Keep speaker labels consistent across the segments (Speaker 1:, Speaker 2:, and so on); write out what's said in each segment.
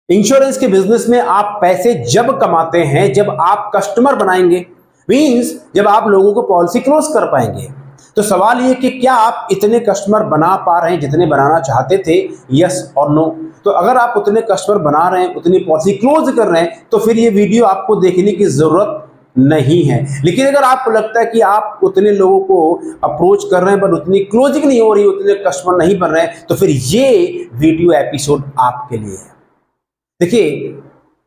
Speaker 1: Insurance के business में आप पैसे जब कमाते हैं जब आप कस्टमर बनाएंगे, मींस जब आप लोगों को पॉलिसी क्लोज कर पाएंगे। तो सवाल ये कि क्या आप इतने कस्टमर बना पा रहे हैं जितने बनाना चाहते थे, यस और नो। तो अगर आप उतने कस्टमर बना रहे हैं, उतनी पॉलिसी क्लोज कर रहे हैं, तो फिर ये वीडियो आपको देखने की जरूरत नहीं है। लेकिन अगर आपको लगता है कि आप उतने लोगों को अप्रोच कर रहे हैं बट उतनी क्लोजिंग नहीं हो रही, उतने कस्टमर नहीं बन रहे हैं, तो फिर ये वीडियो एपिसोड आपके लिए है। देखिए,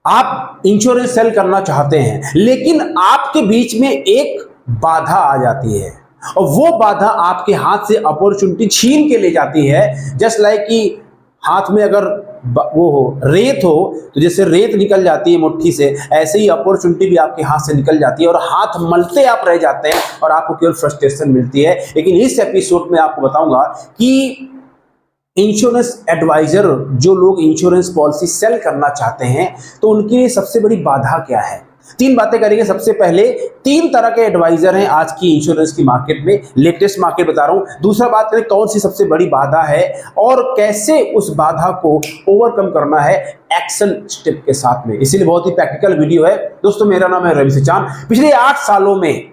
Speaker 1: आप इंश्योरेंस सेल करना चाहते हैं लेकिन आपके बीच में एक बाधा आ जाती है और वो बाधा आपके हाथ से अपॉर्चुनिटी छीन के ले जाती है। जस्ट लाइक कि हाथ में अगर वो हो, रेत हो, तो जैसे रेत निकल जाती है मुट्ठी से, ऐसे ही अपॉर्चुनिटी भी आपके हाथ से निकल जाती है और हाथ मलते आप रह जाते हैं और आपको केवल फ्रस्ट्रेशन मिलती है। लेकिन इस एपिसोड में आपको बताऊंगा कि इंश्योरेंस एडवाइजर, जो लोग इंश्योरेंस पॉलिसी सेल करना चाहते हैं, तो उनके लिए सबसे बड़ी बाधा क्या है। तीन बातें करेंगे। सबसे पहले, तीन तरह के एडवाइजर हैं आज की इंश्योरेंस की मार्केट में, लेटेस्ट मार्केट बता रहा हूं। दूसरा बात करें कौन सी सबसे बड़ी बाधा है और कैसे उस बाधा को ओवरकम करना है एक्शन स्टेप के साथ में। इसीलिए बहुत ही प्रैक्टिकल वीडियो है। दोस्तों, मेरा नाम है रवि सचान। पिछले 8 सालों में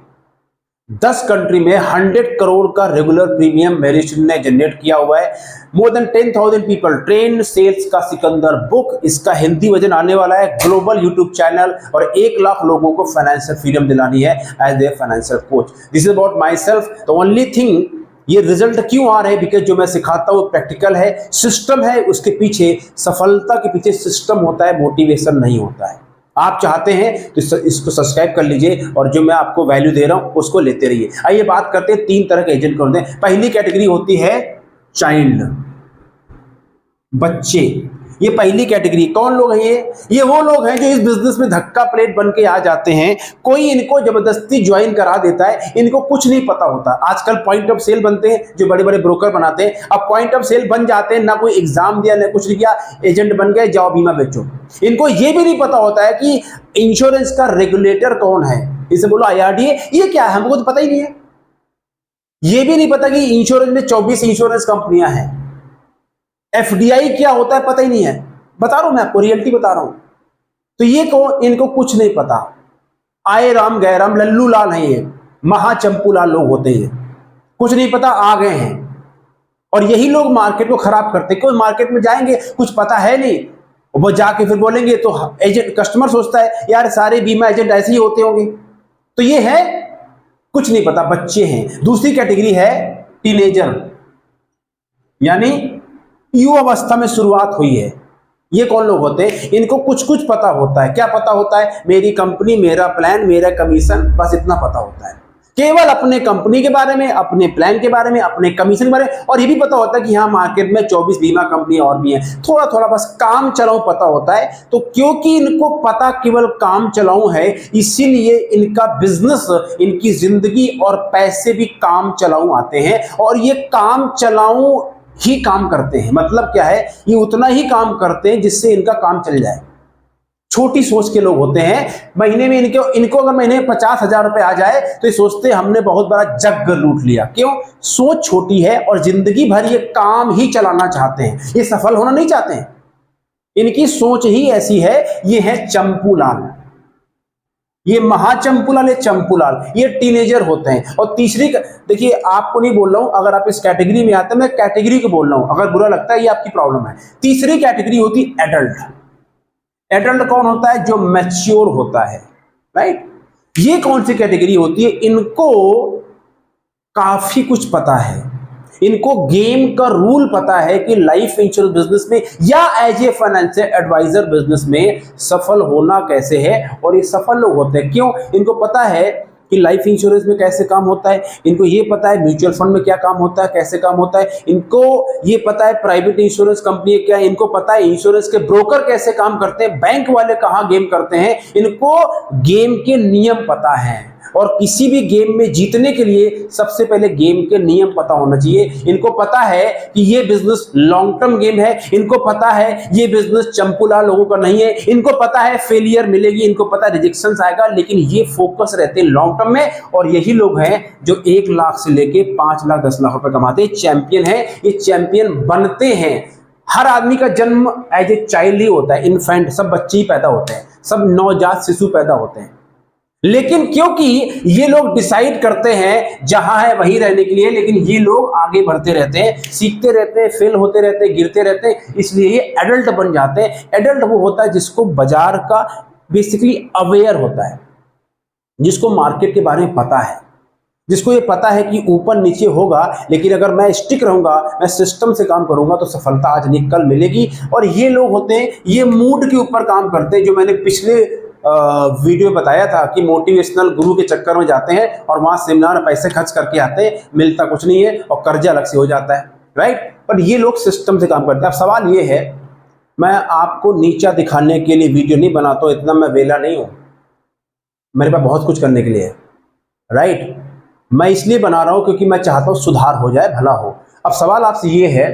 Speaker 1: 10 कंट्री में 100 करोड़ का रेगुलर प्रीमियम मेरी टीम ने जनरेट किया हुआ है। More than 10,000 people train sales का सिकंदर बुक, इसका हिंदी वर्जन आने वाला है, ग्लोबल यूट्यूब चैनल, और 1 लाख लोगों को फाइनेंशियल फ्रीडम दिलानी है as their financial coach. This is about myself. The only thing, ये रिजल्ट क्यों आ रहे हैं? बिकॉज जो मैं सिखाता हूँ प्रैक्टिकल है, सिस्टम है, उसके पीछे, सफलता के पीछे सिस्टम होता है, मोटिवेशन नहीं होता है। आप चाहते हैं तो इसको सब्सक्राइब कर लीजिए और जो मैं आपको वैल्यू दे रहा हूं उसको लेते रहिए। आइए बात करते हैं 3 तरह के एजेंट कौन होते हैं। पहली कैटेगरी होती है चाइल्ड, बच्चे। ये पहली कैटेगरी। कौन लोग हैं ये वो लोग हैं जो इस बिजनेस में धक्का प्लेट बन के आ जाते हैं। कोई इनको जबरदस्ती ज्वाइन करा देता है, इनको कुछ नहीं पता होता। आजकल पॉइंट ऑफ सेल बनते हैं, जो बड़े बड़े ब्रोकर बनाते हैं। अब पॉइंट ऑफ सेल बन जाते हैं, ना कोई एग्जाम दिया ना कुछ नहीं किया, एजेंट बन गए, जाओ बीमा बेचो। इनको ये भी नहीं पता होता है कि इंश्योरेंस का रेगुलेटर कौन है। इसे बोलो IRDA, ये क्या है, हमको तो पता ही नहीं है। ये भी नहीं पता कि इंश्योरेंस में 24 इंश्योरेंस कंपनियां हैं। FDI क्या होता है पता ही नहीं है। बता रहा हूं मैं आपको, रियलिटी बता रहा हूं। तो ये इनको कुछ नहीं पता। आए राम गए राम, लल्लू लाल हैं ये, महाचंपू लाल लोग होते हैं। कुछ नहीं पता, आ गए हैं। और यही लोग मार्केट को खराब करते हैं। कोई मार्केट में जाएंगे, कुछ पता है नहीं, वो जाके फिर बोलेंगे तो एजेंट, कस्टमर सोचता है यार सारे बीमा एजेंट ऐसे ही होते होंगे। तो ये है कुछ नहीं पता, बच्चे हैं। दूसरी कैटेगरी है टीनेजर, यानी युवा अवस्था में शुरुआत हुई है। ये कौन लोग होते हैं? इनको कुछ कुछ पता होता है। क्या पता होता है? मेरी कंपनी, मेरा प्लान, मेरा कमीशन, बस इतना पता होता है। केवल अपने कंपनी के बारे में, अपने प्लान के बारे में, अपने कमीशन के बारे में। और ये भी पता होता है कि यहाँ मार्केट में 24 बीमा कंपनी और भी हैं। थोड़ा थोड़ा बस काम चलाऊ पता होता है। तो क्योंकि इनको पता केवल काम चलाऊ है, इसीलिए इनका बिजनेस, इनकी जिंदगी और पैसे भी काम चलाऊ आते हैं। और ये काम चलाऊ ही काम करते हैं। मतलब क्या है? ये उतना ही काम करते हैं जिससे इनका काम चल जाए। छोटी सोच के लोग होते हैं। महीने में इनको अगर महीने में 50,000 रुपए आ जाए तो ये सोचते हैं हमने बहुत बड़ा जग लूट लिया। क्यों? सोच छोटी है और जिंदगी भर ये काम ही चलाना चाहते हैं, ये सफल होना नहीं चाहते हैं। इनकी सोच ही ऐसी है। ये है चंपू लाल, ये महाचंपूलाल, ये चंपूलाल, ये टीनेजर होते हैं। और तीसरी, देखिए आपको नहीं बोल रहा हूं, अगर आप इस कैटेगरी में आते हैं, मैं कैटेगरी को बोल रहा हूं, अगर बुरा लगता है ये आपकी प्रॉब्लम है। तीसरी कैटेगरी होती एडल्ट। एडल्ट कौन होता है? जो मैच्योर होता है, राइट। ये कौन सी कैटेगरी होती है? इनको काफी कुछ पता है। इनको गेम का रूल पता है कि लाइफ इंश्योरेंस बिजनेस में या as a financial advisor business में सफल होना कैसे है। और ये सफल लोग होते हैं। क्यों? इनको पता है कि लाइफ इंश्योरेंस में कैसे काम होता है। इनको ये पता है म्यूचुअल फंड में क्या काम होता है, कैसे काम होता है। इनको ये पता है प्राइवेट इंश्योरेंस कंपनी क्या है। इनको पता है इंश्योरेंस के ब्रोकर कैसे काम करते हैं, बैंक वाले कहाँ गेम करते हैं। इनको गेम के नियम पता है। और किसी भी गेम में जीतने के लिए सबसे पहले गेम के नियम पता होना चाहिए। इनको पता है कि ये बिजनेस लॉन्ग टर्म गेम है। इनको पता है ये बिजनेस चंपूलाल लोगों का नहीं है। इनको पता है फेलियर मिलेगी, इनको पता है रिजेक्शन आएगा, लेकिन ये फोकस रहते हैं लॉन्ग टर्म में। और यही लोग हैं जो 1 लाख से लेके 5 लाख 10 लाख रुपए कमाते हैं। चैंपियन है, ये चैंपियन बनते हैं। हर आदमी का जन्म एज ए चाइल्ड ही होता है, इन्फेंट, सब बच्चे ही पैदा होते हैं, सब नवजात शिशु पैदा होते हैं। लेकिन क्योंकि ये लोग डिसाइड करते हैं जहां है वहीं रहने के लिए, लेकिन ये लोग आगे बढ़ते रहते हैं, सीखते रहते हैं, फेल होते रहते हैं, गिरते रहते हैं, इसलिए ये एडल्ट बन जाते हैं। एडल्ट वो होता है जिसको बाजार का बेसिकली अवेयर होता है, जिसको मार्केट के बारे में पता है, जिसको ये पता है कि ऊपर नीचे होगा, लेकिन अगर मैं स्टिक रहूंगा, मैं सिस्टम से काम करूंगा तो सफलता आज नहीं कल मिलेगी। और ये लोग होते हैं, ये मूड के ऊपर काम करते हैं, जो मैंने पिछले वीडियो बताया था कि मोटिवेशनल गुरु के चक्कर में जाते हैं और वहां सेमिनार में पैसे खर्च करके आते हैं, मिलता कुछ नहीं है और कर्जा अलग से हो जाता है, राइट। पर ये लोग सिस्टम से काम करते हैं। अब सवाल ये है, मैं आपको नीचा दिखाने के लिए वीडियो नहीं बनाता हूं, इतना मैं वेला नहीं हूं, मेरे पास बहुत कुछ करने के लिए है, राइट। मैं इसलिए बना रहा हूं क्योंकि मैं चाहता हूं सुधार हो जाए, भला हो। अब सवाल आपसे ये है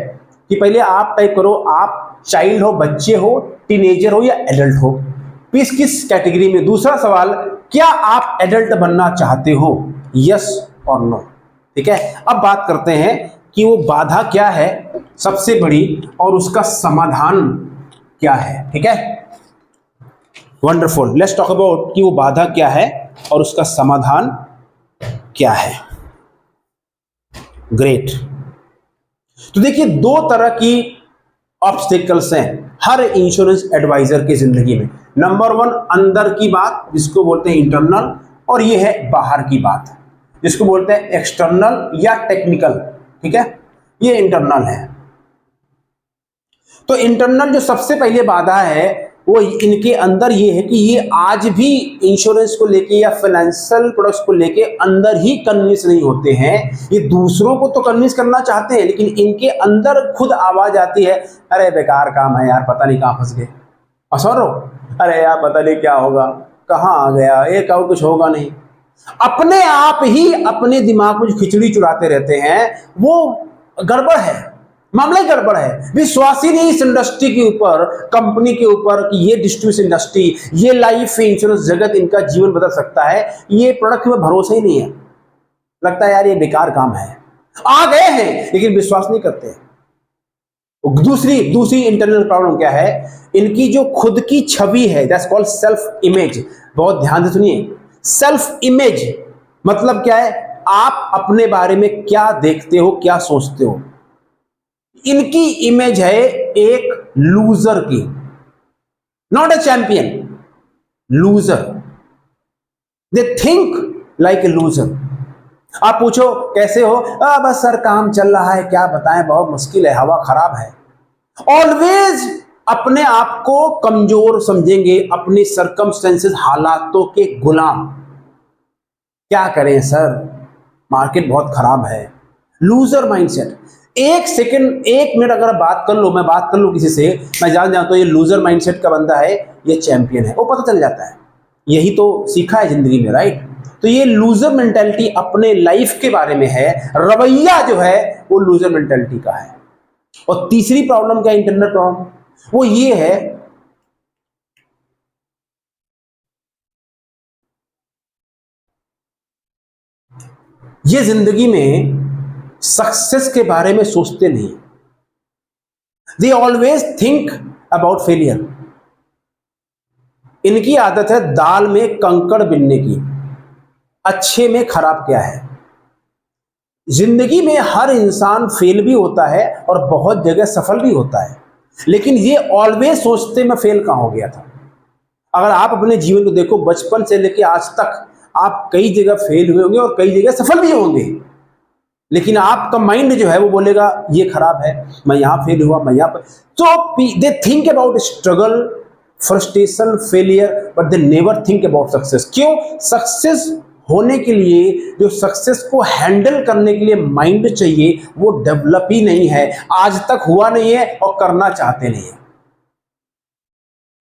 Speaker 1: कि पहले आप टाइप करो, आप चाइल्ड हो, बच्चे हो, टीनेजर हो या एडल्ट हो, किस कैटेगरी में। दूसरा सवाल, क्या आप एडल्ट बनना चाहते हो, यस और नो, ठीक है। अब बात करते हैं कि वो बाधा क्या है सबसे बड़ी और उसका समाधान क्या है, ठीक है। वंडरफुल, लेट्स टॉक अबाउट कि वो बाधा क्या है और उसका समाधान क्या है। ग्रेट। तो देखिए, दो तरह की ऑब्स्टेकल्स हैं हर इंश्योरेंस एडवाइजर की जिंदगी में। नंबर वन, अंदर की बात जिसको बोलते हैं इंटरनल, और ये है बाहर की बात जिसको बोलते हैं एक्सटर्नल या टेक्निकल, ठीक है। ये इंटरनल है। तो इंटरनल जो सबसे पहले बाधा है वो इनके अंदर ये है कि ये आज भी इंश्योरेंस को लेके या फाइनेंशियल प्रोडक्ट्स को लेके अंदर ही कन्विंस नहीं होते हैं। ये दूसरों को तो कन्विंस करना चाहते हैं, लेकिन इनके अंदर खुद आवाज आती है, अरे बेकार काम है यार, पता नहीं कहां फंस गए, असरो, अरे यार पता नहीं क्या होगा, कहां आ गया, ये कहो कुछ होगा नहीं। अपने आप ही अपने दिमाग में जो खिचड़ी चुराते रहते हैं वो गड़बड़ है, मामला ही गड़बड़ है। विश्वास ही नहीं इस इंडस्ट्री के ऊपर, कंपनी के ऊपर कि ये डिस्ट्रीब्यूशन इंडस्ट्री, ये लाइफ इंश्योरेंस जगत इनका जीवन बदल सकता है। ये प्रोडक्ट में भरोसा ही नहीं है, लगता है यार ये बेकार काम है। आ गए हैं लेकिन विश्वास नहीं करते। दूसरी इंटरनल प्रॉब्लम क्या है, इनकी जो खुद की छवि है, दैट्स कॉल्ड सेल्फ इमेज। बहुत ध्यान से सुनिए, सेल्फ इमेज मतलब क्या है, आप अपने बारे में क्या देखते हो, क्या सोचते हो। इनकी इमेज है एक लूजर की, not a champion, loser. They think like a loser. आप पूछो कैसे हो, बस सर काम चल रहा है, क्या बताएं, बहुत मुश्किल है, हवा खराब है। ऑलवेज अपने आप को कमजोर समझेंगे, अपने सर्कमस्टेंसेस, हालातों के गुलाम। क्या करें सर, मार्केट बहुत खराब है, लूजर माइंडसेट। एक सेकंड, एक मिनट अगर बात कर लो, मैं बात कर लूं किसी से, मैं जान जाता हूं ये लूजर माइंडसेट का बंदा है, ये चैंपियन है, वो पता चल जाता है। यही तो सीखा है जिंदगी में, राइट। तो ये लूजर मेंटालिटी अपने लाइफ के बारे में है, रवैया जो है वो लूजर मेंटालिटी का है। और तीसरी प्रॉब्लम क्या, इंटरनल प्रॉब्लम, वो ये है ये जिंदगी में सक्सेस के बारे में सोचते नहीं। They always think about failure. इनकी आदत है दाल में कंकड़ बिनने की, अच्छे में खराब क्या है। जिंदगी में हर इंसान फेल भी होता है और बहुत जगह सफल भी होता है, लेकिन ये ऑलवेज सोचते मैं फेल कहां हो गया था। अगर आप अपने जीवन को देखो, बचपन से लेकर आज तक आप कई जगह फेल हुए होंगे और कई जगह सफल भी होंगे, लेकिन आपका माइंड जो है वो बोलेगा ये खराब है, मैं यहां फेल हुआ, मैं यहां पर। तो they think about struggle, frustration, failure, but they never think about success. क्यों? सक्सेस होने के लिए, जो सक्सेस को हैंडल करने के लिए माइंड चाहिए, वो डेवलप ही नहीं है, आज तक हुआ नहीं है और करना चाहते नहीं है।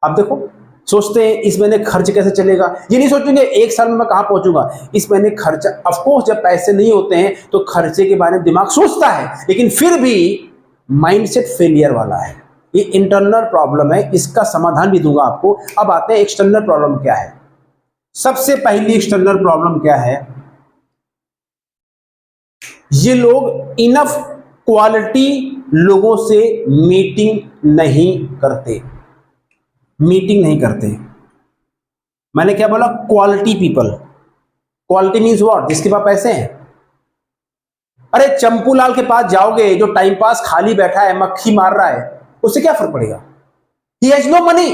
Speaker 1: आप देखो, सोचते हैं इस महीने खर्च कैसे चलेगा, ये नहीं सोचेंगे एक साल में मैं कहां पहुंचूंगा, इस महीने खर्चा। ऑफकोर्स जब पैसे नहीं होते हैं तो खर्चे के बारे में दिमाग सोचता है, लेकिन फिर भी माइंडसेट फेलियर वाला है। ये इंटरनल प्रॉब्लम है, इसका समाधान भी दूंगा आपको। अब आते हैं एक्सटर्नल प्रॉब्लम क्या है। सबसे पहली एक्सटर्नल प्रॉब्लम क्या है, ये लोग इनफ क्वालिटी लोगों से मीटिंग नहीं करते। मीटिंग नहीं करते। मैंने क्या बोला? Quality people. Quality means what? जिसके पास पैसे हैं। अरे चंपू लाल के पास जाओगे जो टाइम पास खाली बैठा है, मक्खी मार रहा है, उससे क्या फर्क पड़ेगा? He has no money.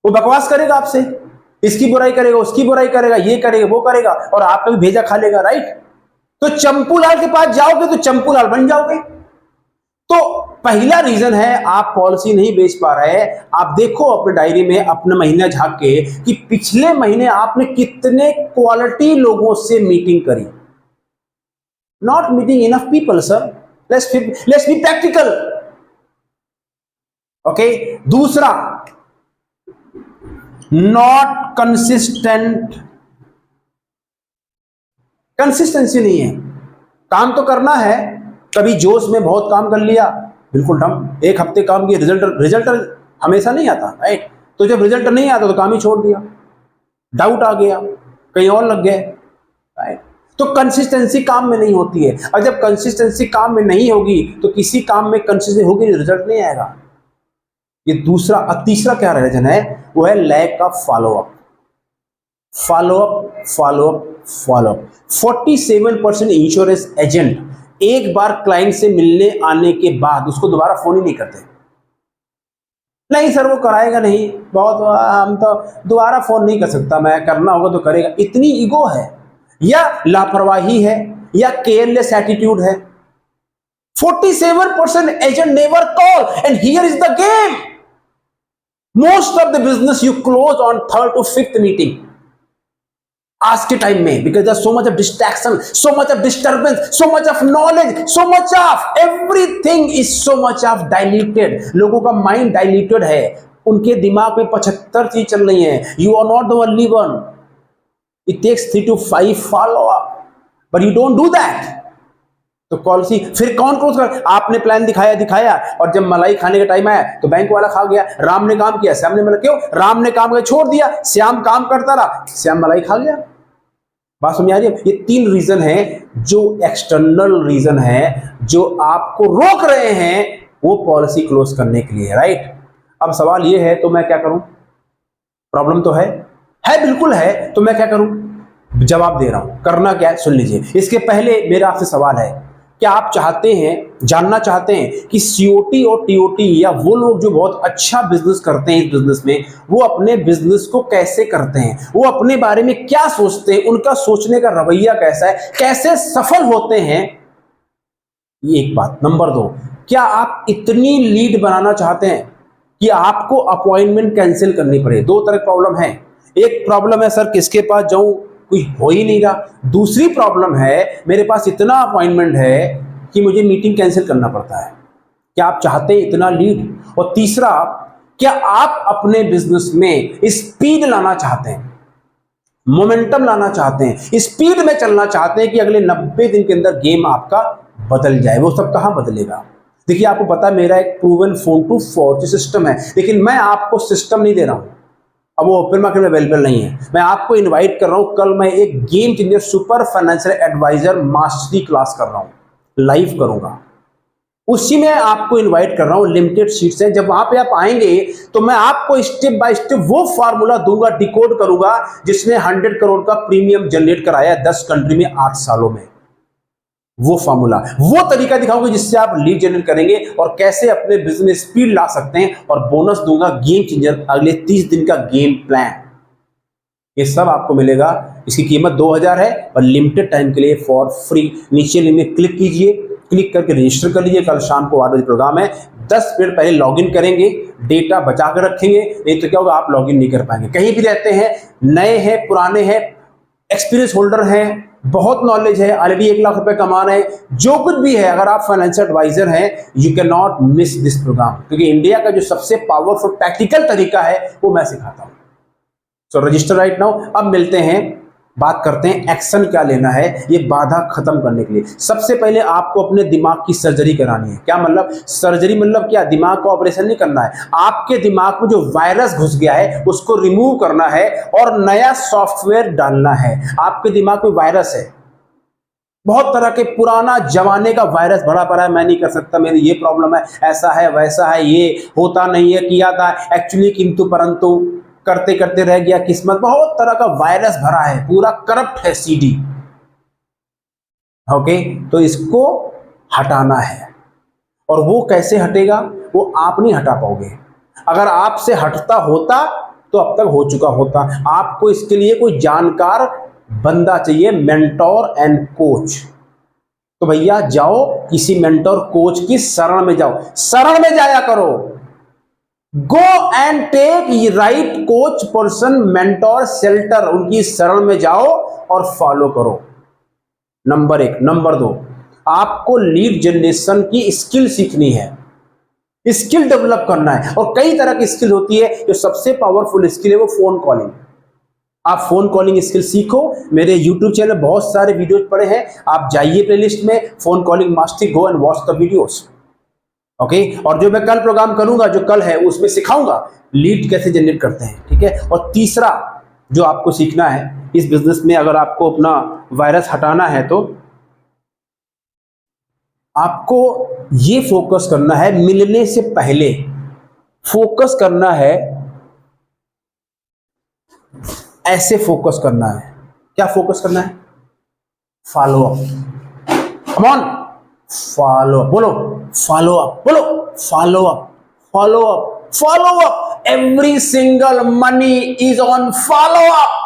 Speaker 1: वो बकवास करेगा आपसे, इसकी बुराई करेगा, उसकी बुराई करेगा, ये करेगा, वो करेगा, और आपका भी भेजा खा लेगा, राइट? तो चंपू लाल के पास जाओगे तो चंपू लाल बन जाओगे। तो पहला रीजन है आप पॉलिसी नहीं बेच पा रहे। आप देखो अपने डायरी में अपना महीना झांक के कि पिछले महीने आपने कितने क्वालिटी लोगों से मीटिंग करी। Not meeting enough people sir. Let's be practical. Okay. दूसरा, नॉट कंसिस्टेंट। कंसिस्टेंसी नहीं है। काम तो करना है, कभी जोश में बहुत काम कर लिया, बिल्कुल डम, एक हफ्ते काम किया, रिजल्ट हमेशा नहीं आता, राइट? तो जब रिजल्ट नहीं आता तो काम ही छोड़ दिया, डाउट आ गया, कहीं और लग गए, राइट? तो कंसिस्टेंसी काम में नहीं होती है। और जब कंसिस्टेंसी काम में नहीं होगी तो किसी काम में कंसिस्टेंसी होगी, रिजल्ट नहीं आएगा। ये दूसरा। तीसरा क्या रीजन है? वो है lack of follow up. Follow up, follow up, follow up. 47% insurance agent एक बार क्लाइंट से मिलने आने के बाद उसको दोबारा फोन ही नहीं करते। नहीं सर वो कराएगा नहीं, बहुत, हम तो दोबारा फोन नहीं कर सकता, मैं, करना होगा तो करेगा। इतनी ईगो है, या लापरवाही है, या केयरलेस एटीट्यूड है। 47% agent never call, and here is the game. Most of the business you close on 3rd to 5th meeting आज के टाइम में, because there so much of distraction, so much of disturbance, so much of knowledge, so much of everything is so much of diluted. लोगों का mind diluted है, उनके दिमाग में 75 चीज चल रही है। You are not the only one. It takes 3 to 5 follow up, but you don't do that. तो पॉलिसी फिर कौन क्लोज कर? आपने प्लान दिखाया और जब मलाई खाने का टाइम आया तो बैंक वाला खा गया। राम ने काम किया, श्याम ने मतलब, क्यों? राम ने काम किया छोड़ दिया, श्याम काम करता रहा, श्याम मलाई खा गया। बात समझ आ रही है? ये 3 रीजन है जो एक्सटर्नल रीजन है जो आपको रोक रहे हैं वो पॉलिसी क्लोज करने के लिए, राइट? अब सवाल ये है, तो मैं क्या करूं? प्रॉब्लम तो है बिल्कुल है, तो मैं क्या करूं? जवाब दे रहा हूं। करना क्या है सुन लीजिए। इसके पहले मेरा आपसे सवाल है, क्या आप चाहते हैं, जानना चाहते हैं कि सीओटी और टीओटी या वो लोग जो बहुत अच्छा बिजनेस करते हैं इस बिजनेस में, वो अपने बिजनेस को कैसे करते हैं, वो अपने बारे में क्या सोचते हैं, उनका सोचने का रवैया कैसा है, कैसे सफल होते हैं? ये एक बात। नंबर 2, क्या आप इतनी लीड बनाना चाहते हैं कि आपको अपॉइंटमेंट कैंसिल करनी पड़े? 2 तरह की प्रॉब्लम है। एक प्रॉब्लम है सर किसके पास जाऊं, कोई हो ही नहीं रहा। दूसरी प्रॉब्लम है मेरे पास इतना अपॉइंटमेंट है कि मुझे मीटिंग कैंसिल करना पड़ता है। क्या आप चाहते हैं इतना लीड? और तीसरा, क्या आप अपने बिजनेस में स्पीड लाना चाहते हैं, मोमेंटम लाना चाहते हैं, स्पीड में चलना चाहते हैं कि अगले 90 दिन के अंदर गेम आपका बदल जाए? वो सब कहां बदलेगा? देखिए आपको पता है मेरा एक प्रूवन फोन टू फॉर्च सिस्टम है, लेकिन मैं आपको सिस्टम नहीं दे रहा हूं। अब वो ओपन मार्केट में अवेलेबल नहीं है। मैं आपको इनवाइट कर रहा हूं, कल मैं एक game changer super financial advisor mastery class कर रहा हूं, लाइव करूंगा। उसी में आपको इनवाइट कर रहा हूं, लिमिटेड सीट्स हैं। जब वहां पे आप आएंगे तो मैं आपको स्टेप बाय स्टेप वो फार्मूला दूंगा, डिकोड करूंगा, जिसने 100 करोड़ का प्रीमियम जनरेट कराया 10 कंट्री में 8 सालों में। वो फार्मूला, वो तरीका दिखाऊंगा जिससे आप लीड जनरेट करेंगे और कैसे अपने बिजनेस में स्पीड ला सकते हैं। और बोनस दूंगा गेम चेंजर, अगले 30 दिन का गेम प्लान। ये सब आपको मिलेगा। इसकी कीमत 2000 है और लिमिटेड टाइम के लिए फॉर फ्री। नीचे लिंक में क्लिक कीजिए, क्लिक करके रजिस्टर कर लीजिए। कल शाम को 8 बजे प्रोग्राम है। 10 मिनट पहले लॉगिन करेंगे, डेटा बचा कर रखेंगे, नहीं तो क्या होगा, आप लॉगिन नहीं कर पाएंगे। कहीं भी रहते हैं, नए हैं, पुराने हैं, एक्सपीरियंस होल्डर हैं, बहुत नॉलेज है, ऑलरेडी 1 लाख रुपए कमा रहे हैं, जो कुछ भी है, अगर आप फाइनेंशियल एडवाइजर हैं, you can not miss this programme, क्योंकि इंडिया का जो सबसे पावरफुल प्रैक्टिकल तरीका है वो मैं सिखाता हूं। सो रजिस्टर राइट नाउ। अब मिलते हैं, बात करते हैं एक्शन क्या लेना है ये बाधा खत्म करने के लिए। सबसे पहले आपको अपने दिमाग की सर्जरी करानी है। क्या मतलब सर्जरी? मतलब क्या, दिमाग का ऑपरेशन नहीं करना है, आपके दिमाग में जो वायरस घुस गया है उसको रिमूव करना है और नया सॉफ्टवेयर डालना है। आपके दिमाग में वायरस है, बहुत तरह के पुराना जमाने का वायरस भरा पड़ा है, मैं नहीं कर सकता, मेरी ये प्रॉब्लम है, ऐसा है वैसा है, ये होता नहीं है, किया था एक्चुअली किंतु परंतु, करते करते रह गया किस्मत, बहुत तरह का वायरस भरा है, पूरा करप्ट है सीडी। ओके, तो इसको हटाना है। और वो कैसे हटेगा, वो आप नहीं हटा पाओगे। अगर आपसे हटता होता तो अब तक हो चुका होता। आपको इसके लिए कोई जानकार बंदा चाहिए, मेंटोर एंड कोच। तो भैया जाओ किसी मेंटोर कोच की शरण में जाओ, शरण में जाया करो। Go and take right coach person, mentor, shelter, उनकी शरण में जाओ और फॉलो करो। नंबर 1। नंबर 2, आपको लीड जनरेशन की स्किल सीखनी है, स्किल डेवलप करना है। और कई तरह की स्किल होती है, जो सबसे पावरफुल स्किल है वो फोन कॉलिंग। आप फोन कॉलिंग स्किल सीखो। मेरे YouTube चैनल बहुत सारे वीडियोस पड़े हैं, आप जाइए प्लेलिस्ट में, phone calling mastery, go and watch the videos. Okay, और जो मैं कल प्रोग्राम करूंगा, जो कल है, उसमें सिखाऊंगा लीड कैसे जनरेट करते हैं। ठीक है। और तीसरा जो आपको सीखना है इस बिजनेस में, अगर आपको अपना वायरस हटाना है तो आपको ये फोकस करना है, मिलने से पहले फोकस करना है, ऐसे फोकस करना है। क्या फोकस करना है? Follow up. Come on, follow up बोलो, फॉलो अप बोलो, follow up, follow up, follow up. Every single money is on follow up.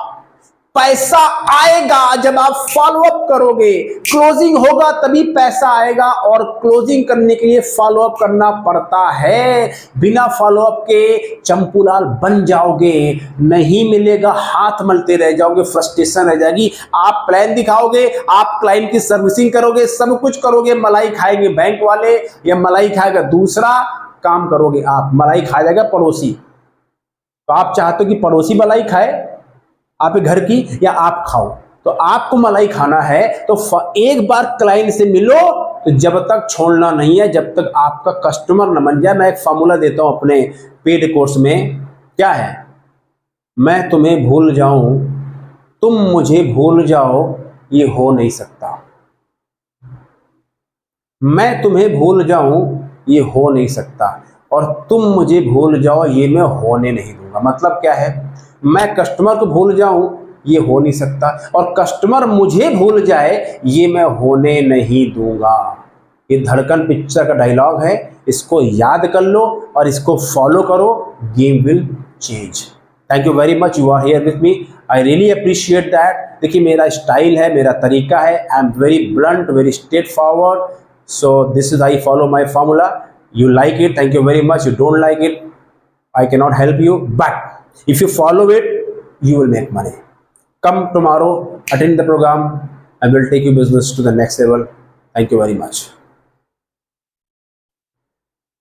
Speaker 1: पैसा आएगा जब आप फॉलो अप करोगे, क्लोजिंग होगा तभी पैसा आएगा, और क्लोजिंग करने के लिए फॉलो अप करना पड़ता है। बिना फॉलो अप के चंपूलाल बन जाओगे, नहीं मिलेगा, हाथ मलते रह जाओगे, फ्रस्ट्रेशन रह जाएगी। आप प्लान दिखाओगे, आप क्लाइंट की सर्विसिंग करोगे, सब कुछ करोगे, मलाई खाएंगे बैंक वाले या मलाई खाएगा दूसरा, काम करोगे आप, मलाई खा जाएगा पड़ोसी। तो आप चाहते हो कि पड़ोसी मलाई खाए आपके घर की, या आप खाओ? तो आपको मलाई खाना है तो एक बार क्लाइंट से मिलो, तो जब तक छोड़ना नहीं है, जब तक आपका कस्टमर न बन जाए। मैं एक फॉर्मूला देता हूं अपने पेड कोर्स में, क्या है? मैं तुम्हें भूल जाऊं, तुम मुझे भूल जाओ, ये हो नहीं सकता। मैं तुम्हें भूल जाऊं, ये हो नहीं सकता, और तुम मुझे भूल जाओ, ये मैं होने नहीं दूंगा। मतलब क्या है? मैं कस्टमर को भूल जाऊं, ये हो नहीं सकता, और कस्टमर मुझे भूल जाए, ये मैं होने नहीं दूंगा। ये धड़कन पिक्चर का डायलॉग है, इसको याद कर लो और इसको फॉलो करो, game will change. Thank you very much, you are here with me, I really appreciate that. देखिए मेरा स्टाइल है, मेरा तरीका है, I am very blunt, very straightforward, so this is I follow my formula. You like it, thank you very much. You don't like it, I cannot help you, but if you follow it, you will make money. Come tomorrow, attend the program, and we'll take your business to the next level. Thank you very much.